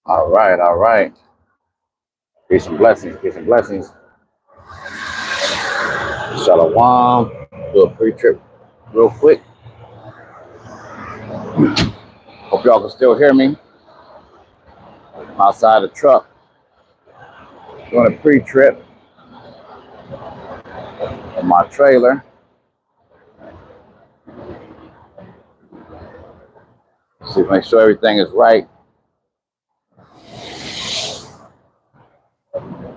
All right, all right. Peace and blessings, peace and blessings. Shalom. Do a pre-trip real quick. Hope y'all can still hear me. I'm outside the truck doing a pre-trip in my trailer. See, make sure everything is right.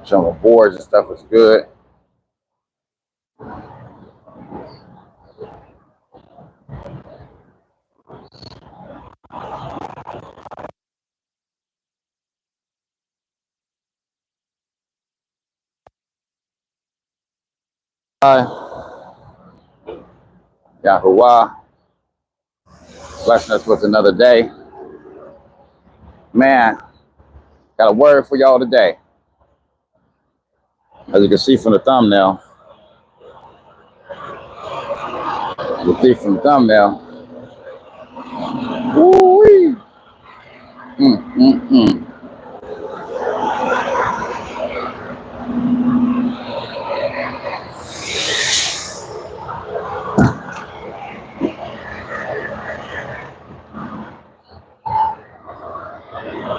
Some of the boards and stuff is good. Yahuwah, blessing us with another day. Man, got a word for y'all today. As you can see from the thumbnail, Woo-wee. Mm, mm, mm.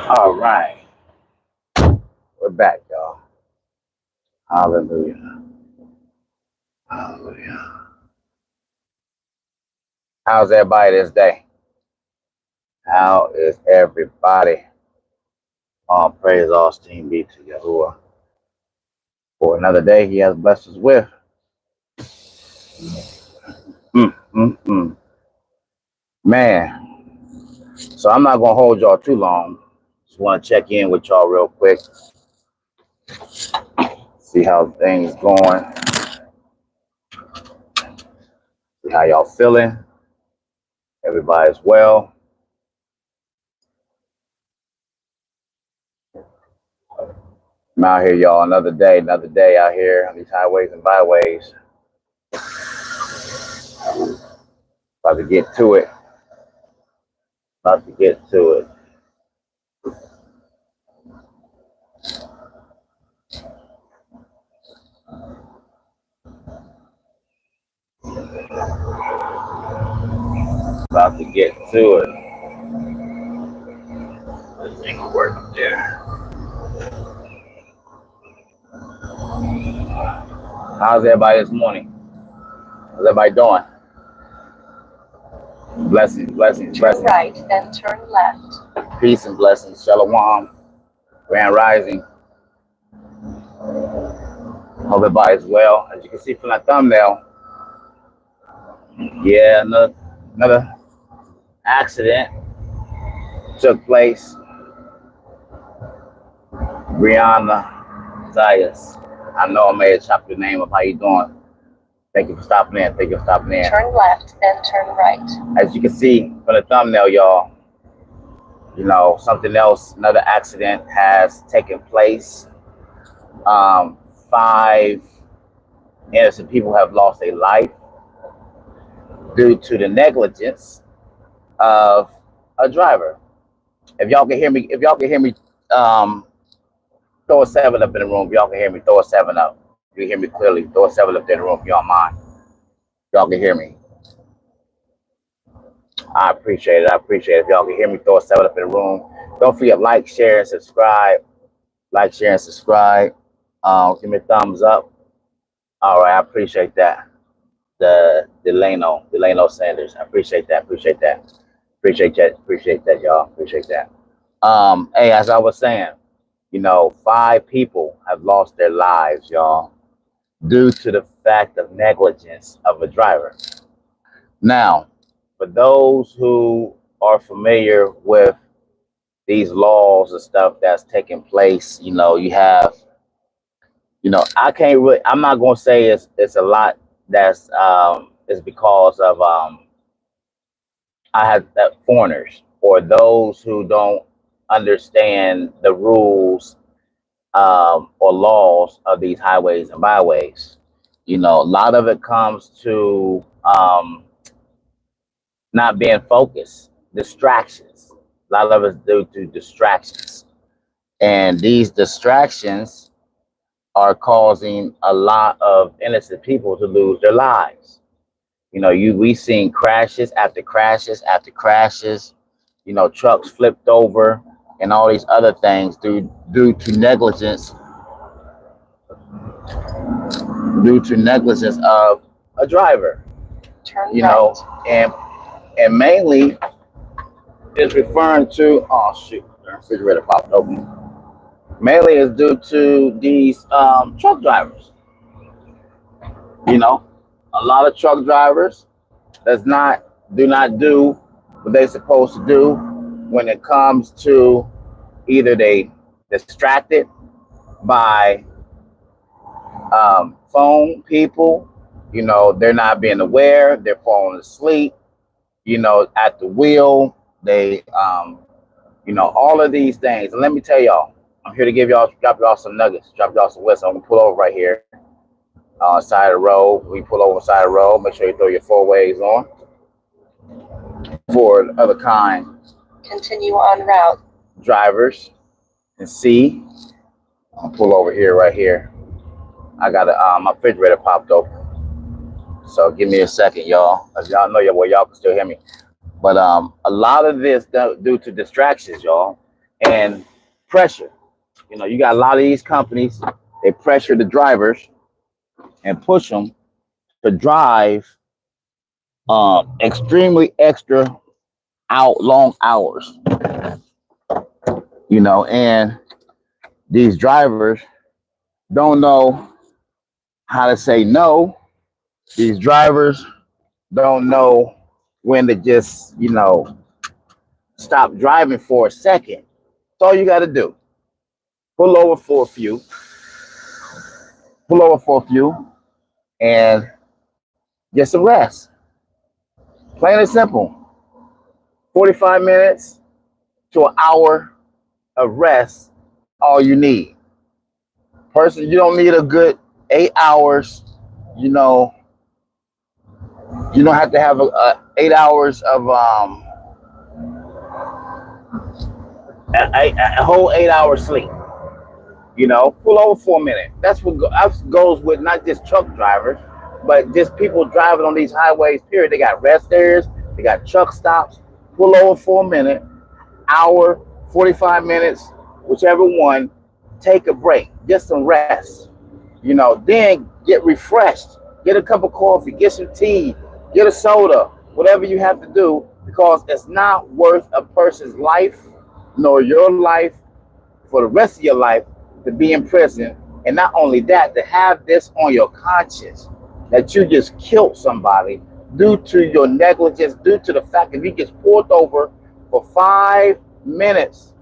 All right, we're back, y'all. Hallelujah. Hallelujah. How's everybody this day? How is everybody? All praise, all esteem be to Yahuwah for another day He has blessed us with. Mm, mm, mm. Man, so I'm not gonna hold y'all too long. Just want to check in with y'all real quick, see how things going, see how y'all feeling. Everybody's well. I'm out here, y'all. Another day out here on these highways and byways. About to get to it. About to get to it. About to get to it. This thing will work up there. How's everybody this morning? How's everybody doing? Blessings, blessings, blessings. Turn right, then turn left. Peace and blessings. Shalom. Grand Rising. Hope everybody's well. As you can see from that thumbnail, yeah, another accident took place. Brianna Zayas. I know I may have chopped your name up. How you doing? Thank you for stopping in. Thank you for stopping in. Turn left, then turn right. As you can see from the thumbnail, y'all, you know, something else, another accident has taken place. 5 innocent people have lost their life due to the negligence of a driver. If y'all can hear me, throw a 7 up in the room. If y'all can hear me, throw a 7 up. If you hear me clearly, throw a 7 up in the room if y'all mind. Y'all can hear me. I appreciate it. I appreciate it. If y'all can hear me, throw a 7 up in the room. Don't forget, like, share, and subscribe. Like, share, and subscribe. Give me a thumbs up. All right, I appreciate that. Delano Sanders. I appreciate that. Appreciate that. Appreciate that, y'all. Appreciate that. Hey, as I was saying, you know, 5 people have lost their lives, y'all, due to the fact of negligence of a driver. Now, for those who are familiar with these laws and stuff that's taking place, you know, you have, you know, I'm not gonna say it's a lot that's is because of I have that foreigners or those who don't understand the rules or laws of these highways and byways. You know, a lot of it comes to not being focused, distractions. A lot of it's due to distractions. And these distractions are causing a lot of innocent people to lose their lives. You know, we seen crashes after crashes after crashes, you know, trucks flipped over and all these other things due to negligence of a driver, Turn you right. know, and mainly is referring to, oh shoot, the refrigerator popped open. Mainly is due to these truck drivers. You know, a lot of truck drivers do not do what they're supposed to do when it comes to either they distracted by phone people. You know, they're not being aware. They're falling asleep. You know, at the wheel. You know, all of these things. And let me tell y'all, I'm here to drop y'all some nuggets, drop y'all some wisdom. I'm gonna pull over right here, side of the road. We pull over side of the road. Make sure you throw your four ways on for other kind Continue on route. drivers and see. I'll pull over here right here. I got my refrigerator popped open. So give me a second, y'all. As y'all know, y'all can still hear me. But a lot of this due to distractions, y'all, and pressure. You know, you got a lot of these companies. They pressure the drivers and push them to drive extremely extra out long hours. You know, and these drivers don't know how to say no. These drivers don't know when to just, you know, stop driving for a second. That's all you got to do. Pull over for a few, pull over for a few, and get some rest. Plain and simple. 45 minutes to an hour of rest, all you need. Person, you don't need a good 8 hours. You know, you don't have to have 8 hours of a whole 8 hour sleep. You know, pull over for a minute. That's what goes with not just truck drivers, but just people driving on these highways. Period. They got rest areas. They got truck stops. Pull over for a minute, hour, 45 minutes, whichever one. Take a break, get some rest. You know, then get refreshed. Get a cup of coffee. Get some tea. Get a soda. Whatever you have to do, because it's not worth a person's life nor your life for the rest of your life to be in prison. And not only that, to have this on your conscience that you just killed somebody due to your negligence, due to the fact that he gets pulled over for 5 minutes,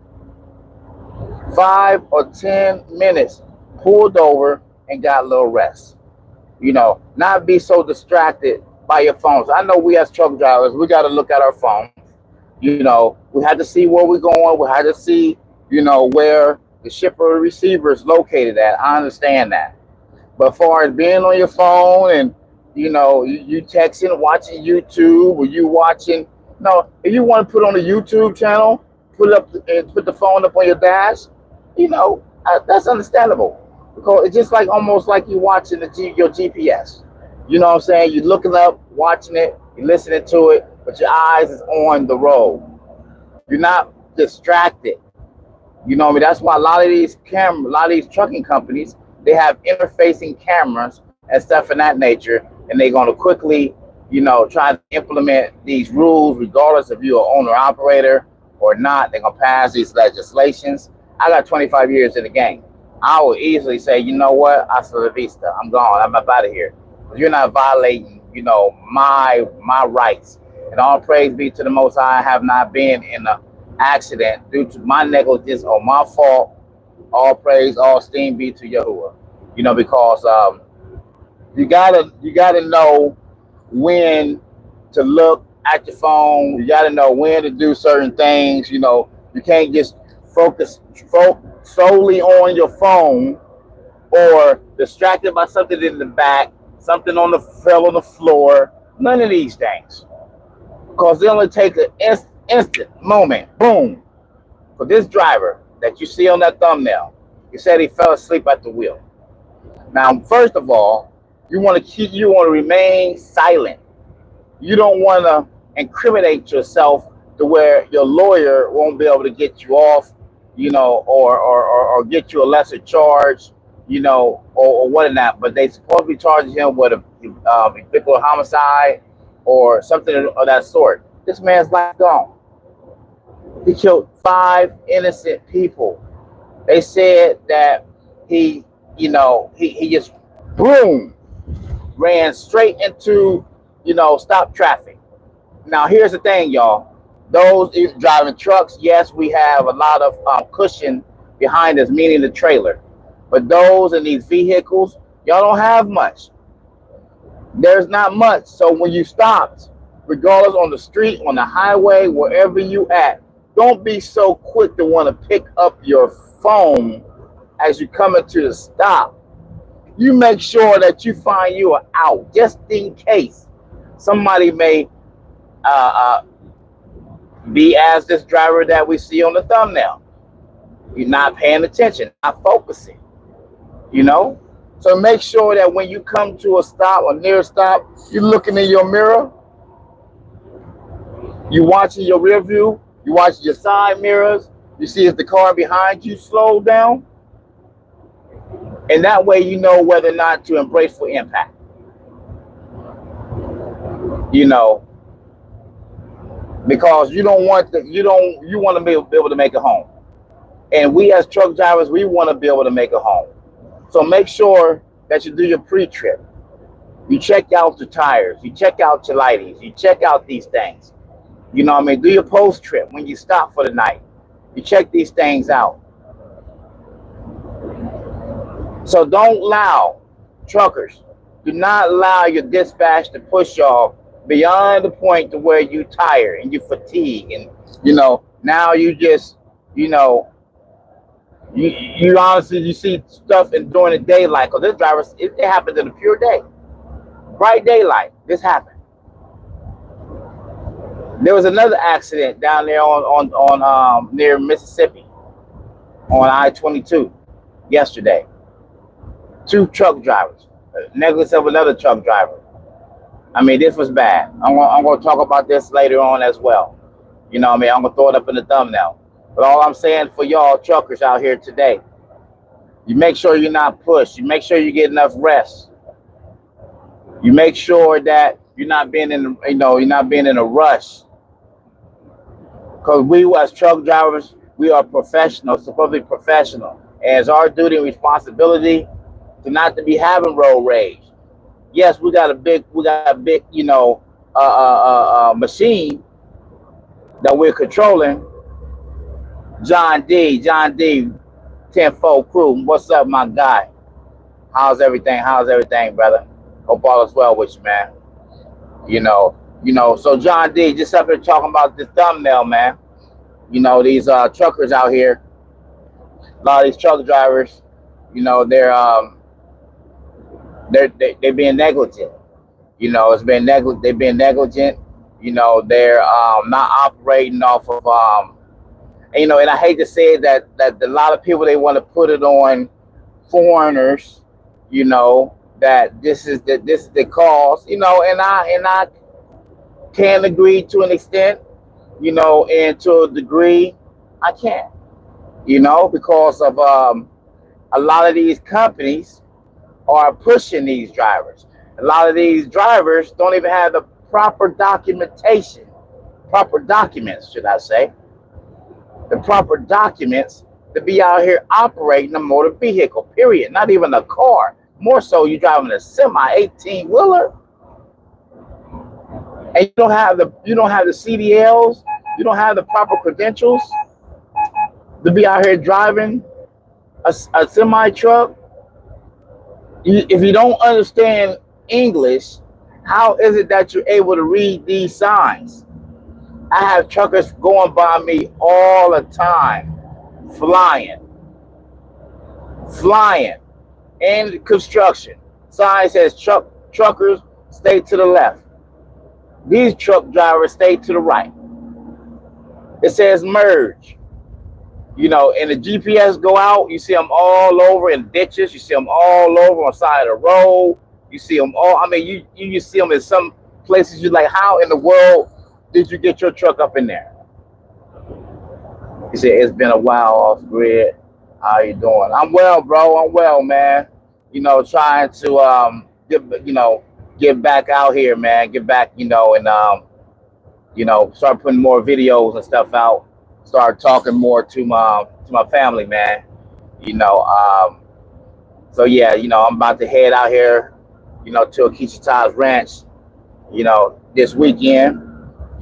5 or 10 minutes, pulled over and got a little rest. You know, not be so distracted by your phones. I know we as truck drivers, we got to look at our phones. You know, we had to see where we're going. We had to see, you know, where the shipper or receiver is located at. I understand that. But as far as being on your phone and, you know, you texting, watching YouTube, or you watching, no, if you want to put on a YouTube channel, put it up and put the phone up on your dash, you know, that's understandable. Because it's just like almost like you watching your GPS. You know what I'm saying? You're looking up, watching it, you're listening to it, but your eyes is on the road. You're not distracted. You know what I mean? That's why a lot of these trucking companies, they have interfacing cameras and stuff in that nature, and they're going to quickly, you know, try to implement these rules, regardless if you're an owner operator or not. They're going to pass these legislations. I got 25 years in the game. I will easily say, you know what, hasta la vista. I'm gone. I'm up out of here. You're not violating, you know, my rights. And all praise be to the Most High. I have not been in a accident due to my negligence or my fault. All praise, all esteem be to Yahuwah. You know, because you gotta know when to look at your phone. You gotta know when to do certain things. You know, you can't just focus solely on your phone or distracted by something in the back, something fell on the floor. None of these things, because they only take an instant moment. Boom. For this driver that you see on that thumbnail, he said he fell asleep at the wheel. Now, first of all, you want to remain silent. You don't want to incriminate yourself to where your lawyer won't be able to get you off, or get you a lesser charge, or whatnot. But they supposed to be charging him with a vehicular homicide or something of that sort. This man's life gone. He killed 5 innocent people. They said that he just boom ran straight into stop traffic. Now here's the thing, y'all. Those driving trucks, yes, we have a lot of cushion behind us, meaning the trailer. But those in these vehicles, y'all don't have much. There's not much. So when you stopped, regardless on the street, on the highway, wherever you at, don't be so quick to want to pick up your phone as you come into the stop. You make sure that you find you an out, just in case somebody may be as this driver that we see on the thumbnail. You're not paying attention, not focusing, So make sure that when you come to a stop or near a stop, you're looking in your mirror, you're watching your rear view, you're watching your side mirrors, you see if the car behind you slowed down. And that way you know whether or not to embrace for impact. Because you want to be able to make it home. And we as truck drivers, we want to be able to make it home. So make sure that you do your pre-trip. You check out the tires, you check out your lightings, you check out these things. Do your post-trip when you stop for the night. You check these things out. So don't allow truckers, do not allow your dispatch to push y'all beyond the point to where you tired and you fatigue, and now you just you honestly you see stuff during the daylight, because this driver, it happened in the pure day, bright daylight. This happened. There was another accident down there on near Mississippi on I-22 yesterday. 2 truck drivers, negligence of another truck driver. This was bad. I'm going to talk about this later on as well. I'm going to throw it up in the thumbnail. But all I'm saying for y'all truckers out here today, you make sure you're not pushed. You make sure you get enough rest. You make sure that you're not being in a rush. Because we as truck drivers, we are professionals, supposed to be professional. And it's our duty and responsibility to not to be having road rage. Yes, we got a big, machine that we're controlling. John D, 10-4 crew. What's up, my guy? How's everything, brother? Hope all is well with you, man. So John D, just up here talking about this thumbnail, man. These truckers out here, a lot of these truck drivers, they're being negligent. They've been negligent. They're not operating off of and I hate to say that a lot of people, they want to put it on foreigners, that this is the cause, and I can agree to an extent, and to a degree I can't, because of a lot of these companies are pushing these drivers. A lot of these drivers don't even have the proper documentation, proper documents, should I say, the proper documents to be out here operating a motor vehicle, period. Not even a car. More so, you're driving a semi 18-wheeler, and you don't have the CDLs, you don't have the proper credentials to be out here driving a semi truck. If you don't understand English, how is it that you're able to read these signs? I have truckers going by me all the time, flying, in construction. Sign says truckers stay to the left. These truck drivers stay to the right. It says merge. You know, and the GPS go out, you see them all over in ditches. You see them all over on the side of the road. You see them all. I mean, you see them in some places. You're like, how in the world did you get your truck up in there? He said, it's been a while off grid. How you doing? I'm well, bro. I'm well, man. You know, trying to get back out here, man. Get back, and start putting more videos and stuff out. Start talking more to my family, man. You know, so yeah, I'm about to head out here, to Akeisha Todd's ranch, this weekend.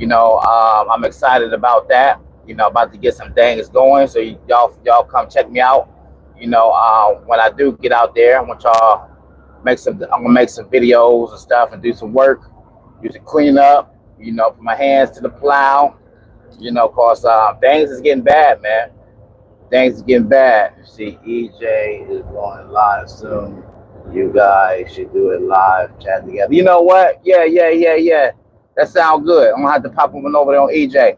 I'm excited about that. About to get some things going. So y'all come check me out. When I do get out there, I want y'all I'm gonna make some videos and stuff and do some work, do some cleanup. Put my hands to the plow. Cause things is getting bad, man. Things is getting bad. You see, EJ is going live soon. You guys should do it live, chat together. You know what? Yeah. That sounds good. I'm gonna have to pop up over there on EJ.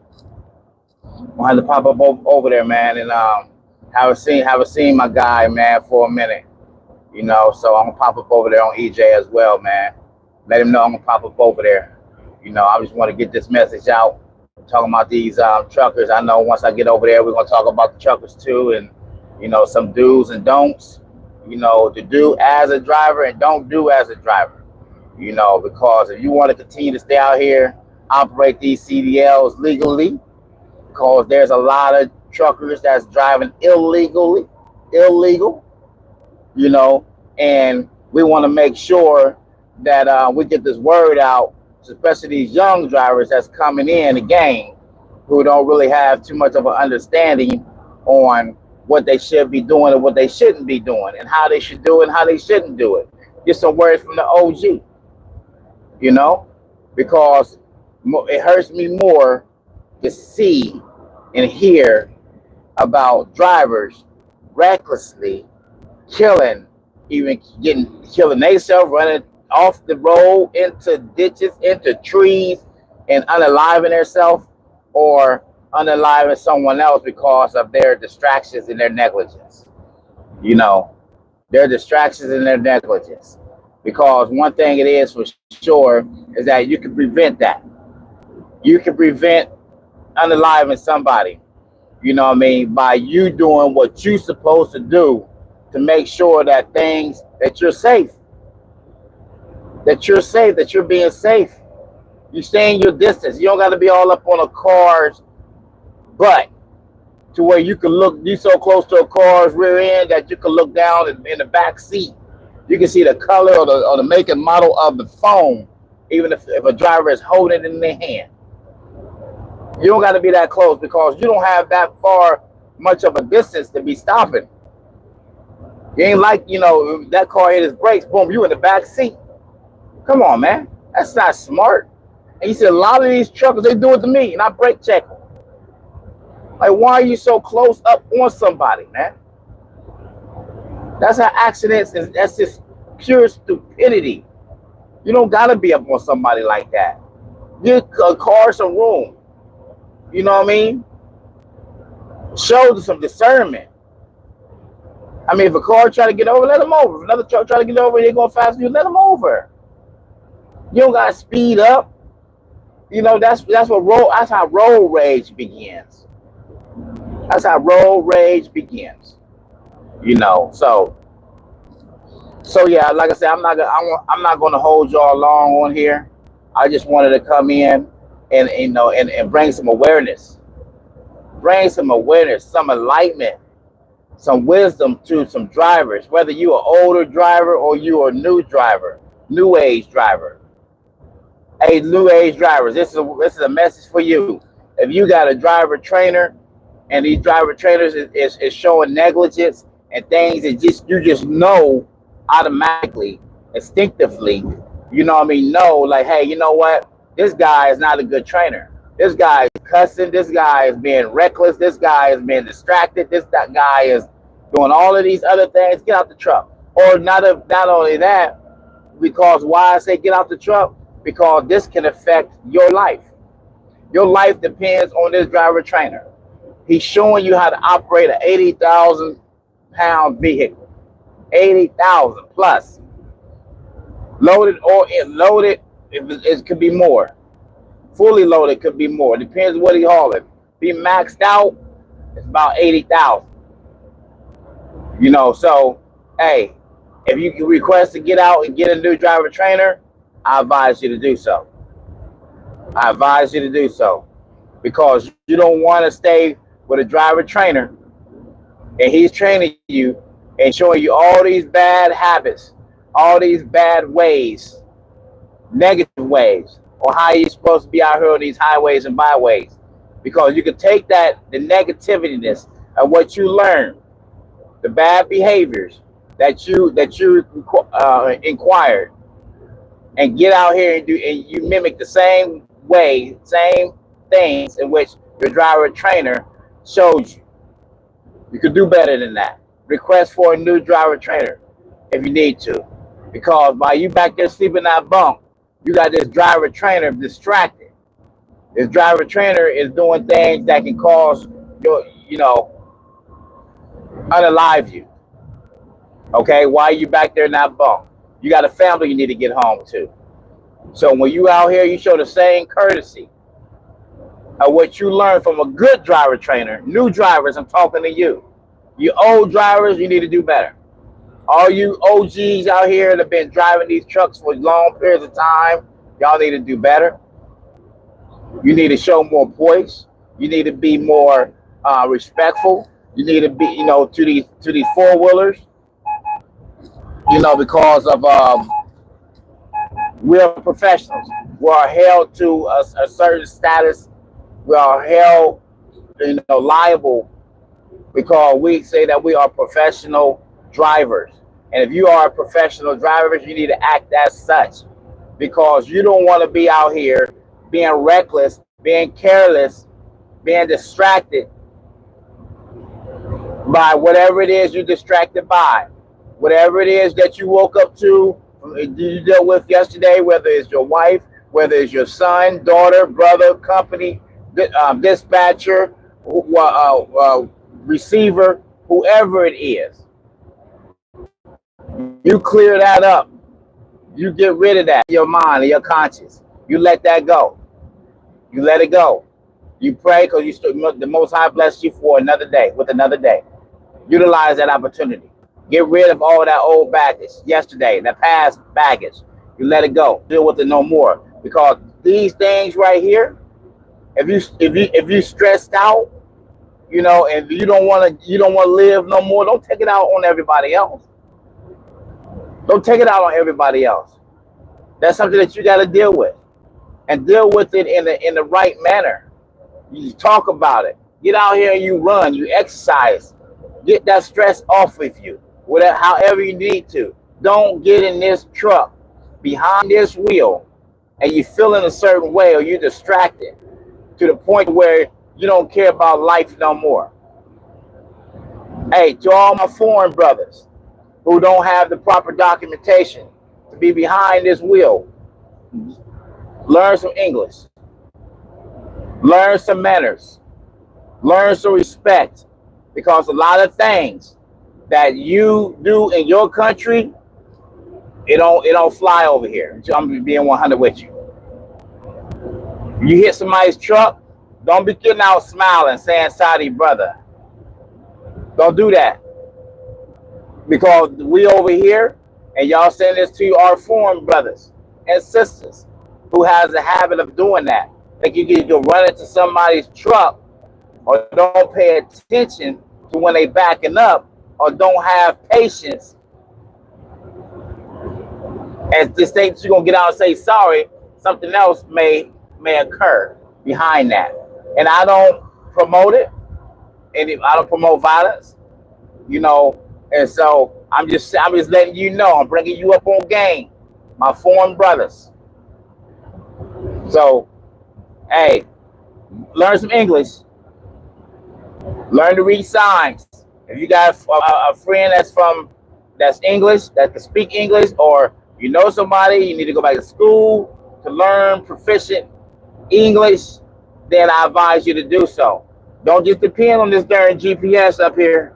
I'm gonna have to pop up over there, man, and haven't seen my guy, man, for a minute. So I'm gonna pop up over there on EJ as well, man. Let him know I'm gonna pop up over there. I just want to get this message out. Talking about these truckers. I know once I get over there, we're gonna talk about the truckers too, and some do's and don'ts. To do as a driver and don't do as a driver. Because if you want to continue to stay out here, operate these CDLs legally, because there's a lot of truckers that's driving illegal, and we want to make sure that we get this word out, especially these young drivers that's coming in the game who don't really have too much of an understanding on what they should be doing and what they shouldn't be doing and how they should do it and how they shouldn't do it. Get some words from the OG, because it hurts me more to see and hear about drivers recklessly killing themselves, running off the road into ditches, into trees, and unaliving themselves or unaliving someone else because of their distractions and their negligence. Their distractions and their negligence. Because one thing it is for sure is that you can prevent that. You can prevent unaliving somebody, by you doing what you're supposed to do to make sure that you're safe, that you're being safe. You stay in your distance. You don't got to be all up on a car's butt to where you so close to a car's rear end that you can look down in the back seat. You can see the color or the make and model of the phone, even if a driver is holding it in their hand. You don't got to be that close because you don't have that far much of a distance to be stopping. You ain't like, that car hit his brakes, boom, you in the back seat. Come on, man. That's not smart. And you see a lot of these truckers, they do it to me, and I brake check them. Like, why are you so close up on somebody, man? That's how accidents is. That's just pure stupidity. You don't got to be up on somebody like that. Give a car some room. You know what I mean? Show some discernment. I mean, if a car try to get over, let them over. If another truck try to get over, they're going faster, you let them over. You don't got to speed up. That's how road rage begins. That's how road rage begins. So yeah, like I said, I'm not going to hold y'all long on here. I just wanted to come in and bring some awareness, some enlightenment, some wisdom to some drivers, whether you're an older driver or you're a new age driver. Hey, new age drivers, this is a message for you. If you got a driver trainer and these driver trainers is showing negligence and things that you just know automatically, instinctively, like, hey, you know what? This guy is not a good trainer. This guy is cussing. This guy is being reckless. This guy is being distracted. That guy is doing all of these other things. Get out the truck. Or not only that, because why I say get out the truck? Because this can affect your life. Your life depends on this driver trainer. He's showing you how to operate an 80,000 pound vehicle, 80,000 plus, loaded or loaded. It could be more. Fully loaded could be more. Depends what he hauling. Be maxed out, it's about 80,000. You know, so hey, if you can request to get out and get a new driver trainer, I advise you to do so. I advise you to do so because you don't want to stay with a driver trainer and he's training you and showing you all these bad habits, all these bad ways, negative ways, or how you're supposed to be out here on these highways and byways. Because you can take that, the negativityness of what you learn, the bad behaviors that you inquired, and get out here and do, and you mimic the same way, same things in which your driver trainer showed you. You could do better than that. Request for a new driver trainer if you need to, because while you back there sleeping in that bunk, you got this driver trainer distracted. This driver trainer is doing things that can cause your, unalive you. Okay, why are you back there in that bunk? You got a family you need to get home to. So when you out here, you show the same courtesy of what you learned from a good driver trainer. New drivers, I'm talking to you. You old drivers, you need to do better. All you OGs out here that have been driving these trucks for long periods of time, y'all need to do better. You need to show more poise. You need to be more respectful. You need to be, to these four-wheelers, because of we're professionals. We are held to a certain status. We are held, liable because we say that we are professional drivers. And if you are a professional driver, you need to act as such, because you don't want to be out here being reckless, being careless, being distracted by whatever it is you're distracted by, whatever it is that you woke up to, you dealt with yesterday, whether it's your wife, whether it's your son, daughter, brother, company, dispatcher, receiver, whoever it is. You clear that up. You get rid of that in your mind and your conscience. You let that go. You let it go. You pray because the Most High bless you for another day, with another day. Utilize that opportunity. Get rid of all that old baggage yesterday, that past baggage. You let it go. Deal with it no more. Because these things right here, if you stressed out, and you don't want to live no more, don't take it out on everybody else. Don't take it out on everybody else. That's something that you got to deal with, and deal with it in the right manner. You talk about it. Get out here and you run, you exercise. Get that stress off of you, whatever, however you need to. Don't get in this truck behind this wheel and you feeling a certain way, or you're distracted to the point where you don't care about life no more. Hey, to all my foreign brothers who don't have the proper documentation to be behind this wheel, learn some English, learn some manners, learn some respect, because a lot of things that you do in your country, it don't fly over here. I'm being 100 with you. You hit somebody's truck, don't be getting out smiling saying Saudi brother. Don't do that, because we over here, and y'all saying this to our foreign brothers and sisters who has a habit of doing that. Like you can run into somebody's truck, or don't pay attention to when they backing up, or don't have patience, and just think you're gonna get out and say sorry. Something else may occur behind that. And I don't promote it, and I don't promote violence, and so I'm just letting you know, I'm bringing you up on game, my foreign brothers. So, hey, learn some English, learn to read signs. If you got a friend that's English, that can speak English, or somebody, you need to go back to school to learn proficient English, then I advise you to do so. Don't just depend on this darn GPS up here.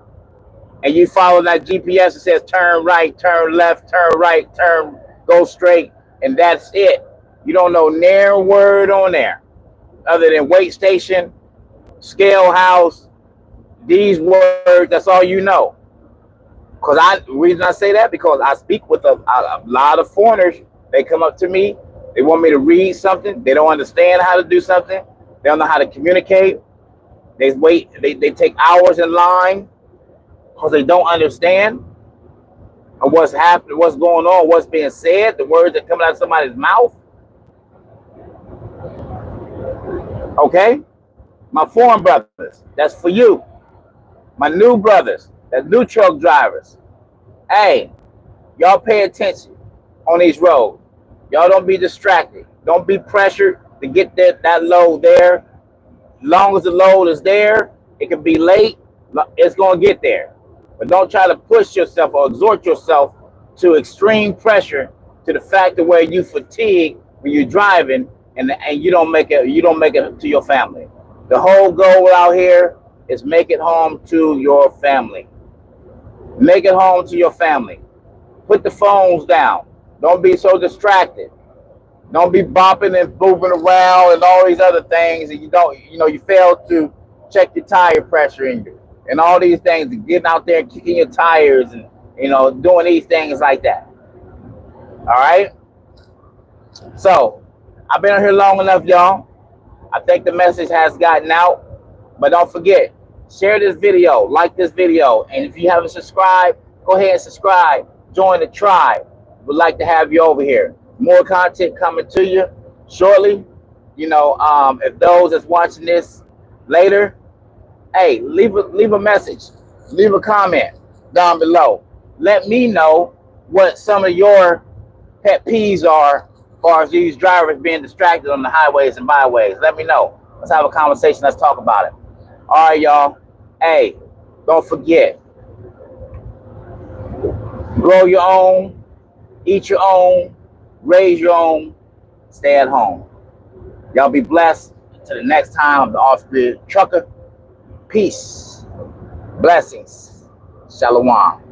And you follow that GPS that says turn right, turn left, turn right, turn, go straight, and that's it. You don't know near word on there other than wait station, scale house, these words. That's all you know. The reason I say that because I speak with a lot of foreigners. They come up to me. They want me to read something. They don't understand how to do something. They don't know how to communicate. They wait. They take hours in line because they don't understand what's happening, what's going on, what's being said, the words that come out of somebody's mouth. Okay? My foreign brothers, that's for you. My new brothers, that's new truck drivers. Hey, y'all pay attention on these roads. Y'all don't be distracted. Don't be pressured to get that load there. Long as the load is there, it can be late, it's going to get there. But don't try to push yourself or exhort yourself to extreme pressure to the fact that where you fatigue when you're driving and you don't make it to your family. The whole goal out here is make it home to your family. Make it home to your family. Put the phones down. Don't be so distracted. Don't be bopping and moving around and all these other things, and you fail to check your tire pressure and all these things, and getting out there and kicking your tires and doing these things like that. All right. So I've been on here long enough, y'all. I think the message has gotten out, but don't forget, share this video, like this video, and if you haven't subscribed, go ahead and subscribe. Join the tribe. We'd like to have you over here. More content coming to you shortly. If those that's watching this later, hey, leave a message, leave a comment down below. Let me know what some of your pet peeves are as far as these drivers being distracted on the highways and byways. Let me know. Let's have a conversation. Let's talk about it. All right, y'all. Hey, don't forget, grow your own, eat your own, raise your own, stay at home. Y'all be blessed. Until the next time, I'm the Off-Grid Trucker. Peace. Blessings. Shalom.